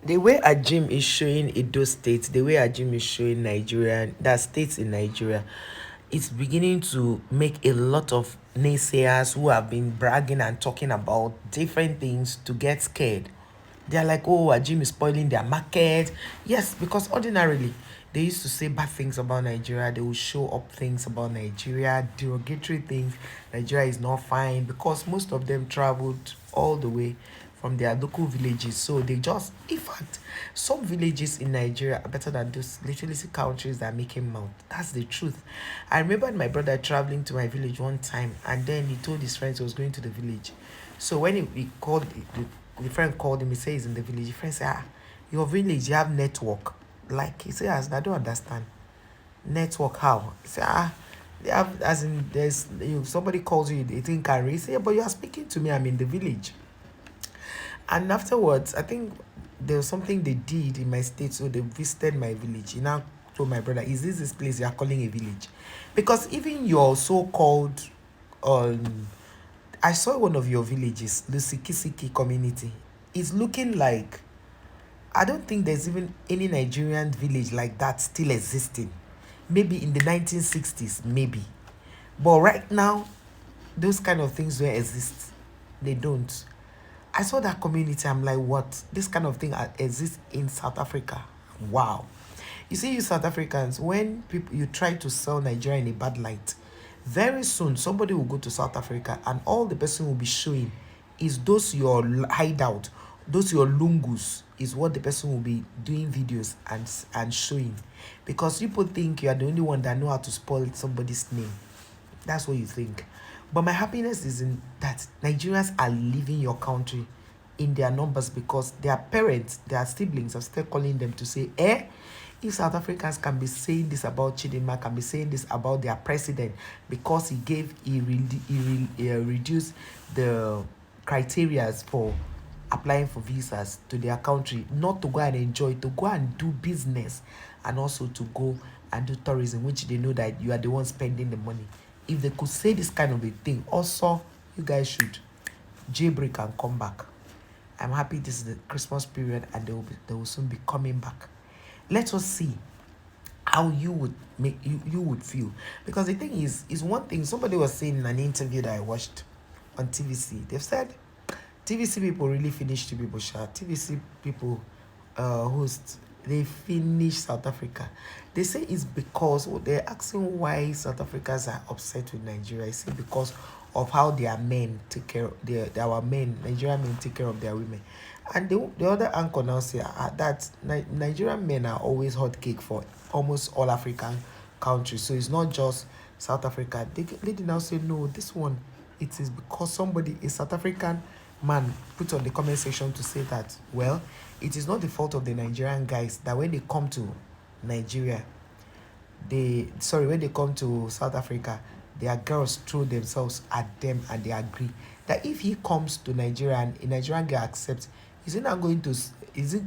The way Ajim is showing Edo State, the way Ajim is showing Nigeria, that states in Nigeria, it's beginning to make a lot of naysayers who have been bragging and talking about different things to get scared. They're like, oh, Ajim is spoiling their market. Yes, because ordinarily they used to say bad things about Nigeria. They will show up things about Nigeria, derogatory things. Nigeria is not fine because most of them traveled all the way from their local villages. So they just, in fact, some villages in Nigeria are better than those literally countries that are making mouth. That's the truth. I remember my brother traveling to my village one time, and then he told his friends he was going to the village. So when he called, the friend called him, he said he's in the village. The friend said, ah, your village, you have network. Like, he said, I don't understand. Network how? He said, ah, they have, as in, there's, somebody calls you, they think I raise. He said, yeah, but you are speaking to me, I'm in the village. And afterwards, I think there was something they did in my state, so they visited my village. He now told my brother, is this place you are calling a village? Because even your so-called, um, I saw one of your villages, the Sikisiki community. It's looking like, I don't think there's even any Nigerian village like that still existing. Maybe in the 1960s, maybe. But right now, those kind of things don't exist. They don't. I saw that community. I'm like, what? This kind of thing exists in South Africa. Wow. You see, you South Africans, when people you try to sell Nigeria in a bad light, very soon somebody will go to South Africa and all the person will be showing is those your hideout, those your lungus is what the person will be doing videos and showing, because people think you are the only one that know how to spoil somebody's name. That's what you think. But my happiness is in that Nigerians are leaving your country in their numbers because their parents, their siblings are still calling them to say, eh, if South Africans can be saying this about Chidinma, can be saying this about their president because he reduced the criterias for applying for visas to their country, not to go and enjoy, to go and do business and also to go and do tourism, which they know that you are the one spending the money. If they could say this kind of a thing, also, you guys should jailbreak and come back. I'm happy this is the Christmas period and they will soon be coming back. Let us see how you would make you would feel. Because the thing is one thing somebody was saying in an interview that I watched on TVC. They've said TVC people really finish two people shot. TVC people host, they finish South Africa. They say it's because they're asking why South Africans are upset with Nigeria. I say because of how their men take care of our men, Nigerian men take care of their women. And the other anchor now say that Nigerian men are always hot cake for almost all African countries. So it's not just South Africa. Lady now say no, this one it is because somebody, a South African man, put on the comment section to say that, well, it is not the fault of the Nigerian guys that when they come to Nigeria, when they come to South Africa, their girls throw themselves at them and they agree that if he comes to Nigeria and a Nigerian girl accepts, is it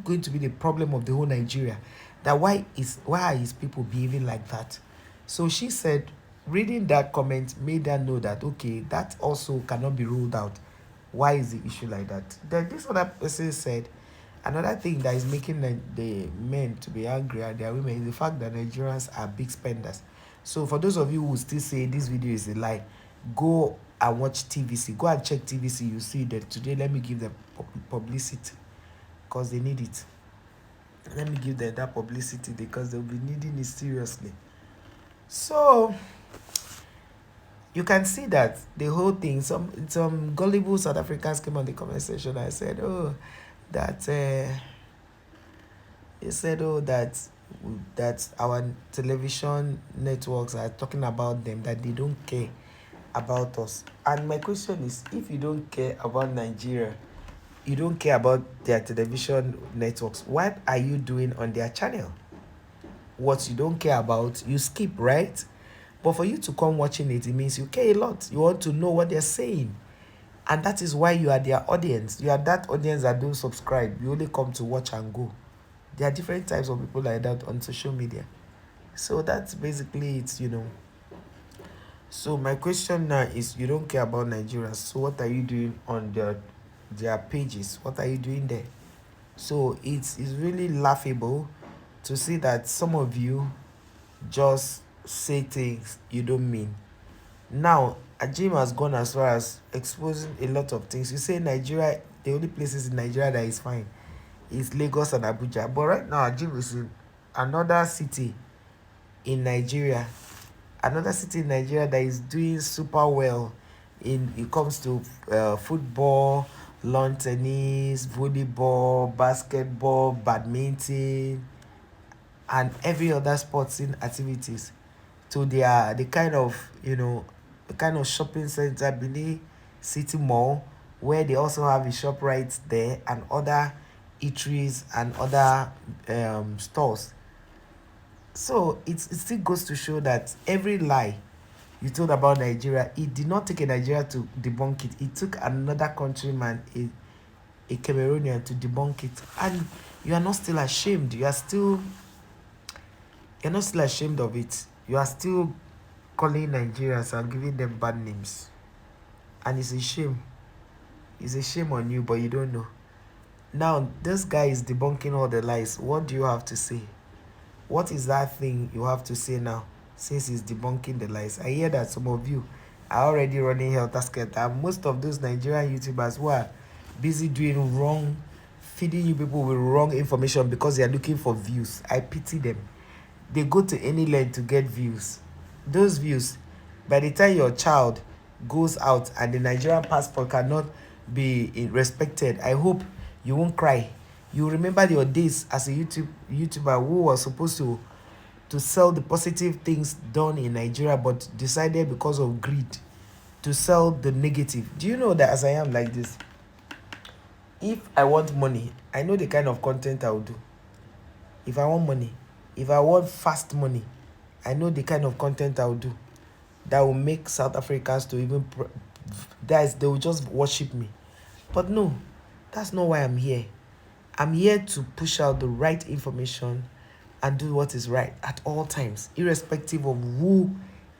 going to be the problem of the whole Nigeria? That why are his people behaving like that? So she said reading that comment made her know that okay, that also cannot be ruled out. Why is the issue like that? Then this other person said another thing that is making the men to be angry at their women is the fact that Nigerians are big spenders. So for those of you who still say this video is a lie, go and watch TVC. Go and check TVC. You see that today. Let me give them publicity because they need it. Let me give them that publicity because they'll be needing it seriously. So you can see that the whole thing. Some gullible South Africans came on the comment section and said, "Oh, that they said, oh, that our television networks are talking about them, that they don't care about us." And my question is, if you don't care about Nigeria, you don't care about their television networks, what are you doing on their channel? What you don't care about, you skip, right? But for you to come watching it, it means you care a lot. You want to know what they're saying. And that is why you are their audience. You are that audience that don't subscribe. You only come to watch and go. There are different types of people like that on social media. So that's basically it. So my question now is, you don't care about Nigerians. So what are you doing on their pages? What are you doing there? So it's really laughable to see that some of you just say things you don't mean. Now, Ajim has gone as far as exposing a lot of things. You say Nigeria, the only places in Nigeria that is fine is Lagos and Abuja. But right now, Ajim is in another city in Nigeria, another city in Nigeria that is doing super well in it comes to football, lawn tennis, volleyball, basketball, badminton, and every other sporting activities. So they are the kind of the kind of shopping center beneath City Mall where they also have a shop right there and other eateries and other stores. So it still goes to show that every lie you told about Nigeria, it did not take a Nigeria to debunk it. It took another countryman, a Cameroonian, to debunk it. And you are not still ashamed. You're not still ashamed of it. You are still calling Nigerians and giving them bad names. And it's a shame. It's a shame on you, but you don't know. Now, this guy is debunking all the lies. What do you have to say? What is that thing you have to say now since he's debunking the lies? I hear that some of you are already running helter skelter. And most of those Nigerian YouTubers who are busy doing wrong, feeding you people with wrong information because they are looking for views. I pity them. They go to any length to get views. Those views, by the time your child goes out and the Nigerian passport cannot be respected, I hope you won't cry. You remember your days as a YouTuber who was supposed to sell the positive things done in Nigeria but decided because of greed to sell the negative. Do you know that as I am like this, if I want money, I know the kind of content I will do. If I want money, if I want fast money, I know the kind of content I will do that will make South Africans to even they will just worship me. But no, that's not why I'm here. I'm here to push out the right information and do what is right at all times, irrespective of who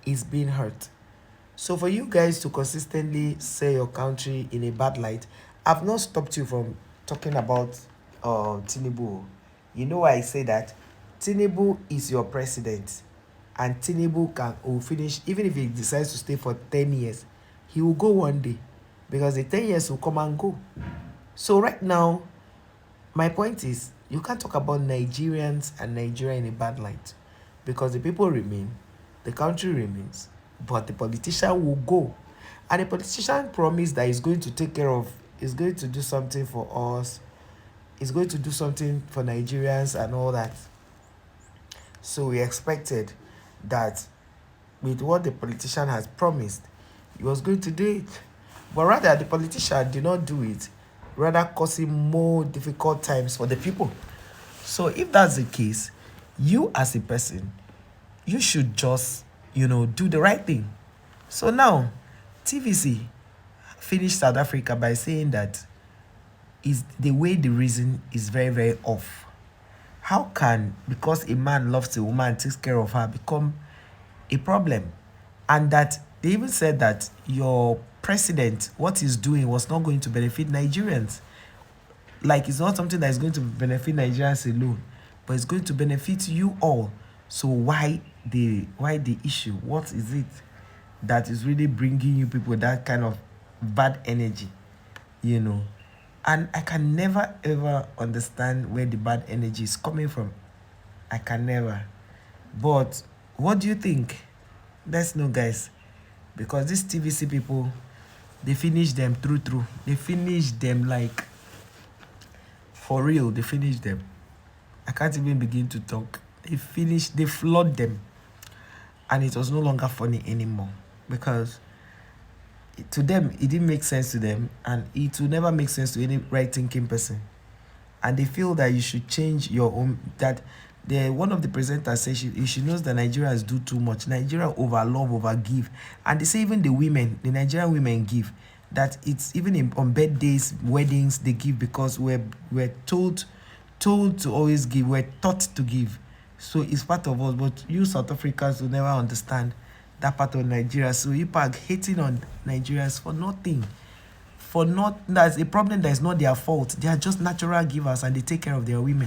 is being hurt. So for you guys to consistently say your country in a bad light, I've not stopped you from talking about Tinubu. You know why I say that? Tinubu is your president, and Tinubu will finish even if he decides to stay for 10 years. He will go one day because the 10 years will come and go. So right now, my point is you can't talk about Nigerians and Nigeria in a bad light because the people remain, the country remains, but the politician will go. And the politician promised that he's going to take care of, he's going to do something for us, he's going to do something for Nigerians and all that. So we expected that with what the politician has promised, he was going to do it. But rather, the politician did not do it, rather causing more difficult times for the people. So if that's the case, you as a person, you should just, do the right thing. So now, TVC finished South Africa by saying that is the way the reason is very, very off. How can, because a man loves a woman and takes care of her, become a problem? And that they even said that your president, what he's doing was not going to benefit Nigerians. Like it's not something that is going to benefit Nigerians alone, but it's going to benefit you all. So why the issue? What is it that is really bringing you people that kind of bad energy? And I can never ever understand where the bad energy is coming from. I can never. But what do you think? Let's know, guys. Because these TVC people, they finish them through. They finish them like for real. They finish them. I can't even begin to talk. They flood them. And it was no longer funny anymore. Because to them, it didn't make sense to them. And it will never make sense to any right-thinking person. And they feel that you should change your own, that one of the presenters says she knows that Nigerians do too much. Nigeria over love, over give. And they say even the Nigerian women give. That it's even on birthdays, weddings, they give because we're told to always give. We're taught to give. So it's part of us. But you South Africans will never understand that part of Nigeria. So you are hating on Nigerians for nothing. for not, that's a problem that is not their fault. They are just natural givers and they take care of their women.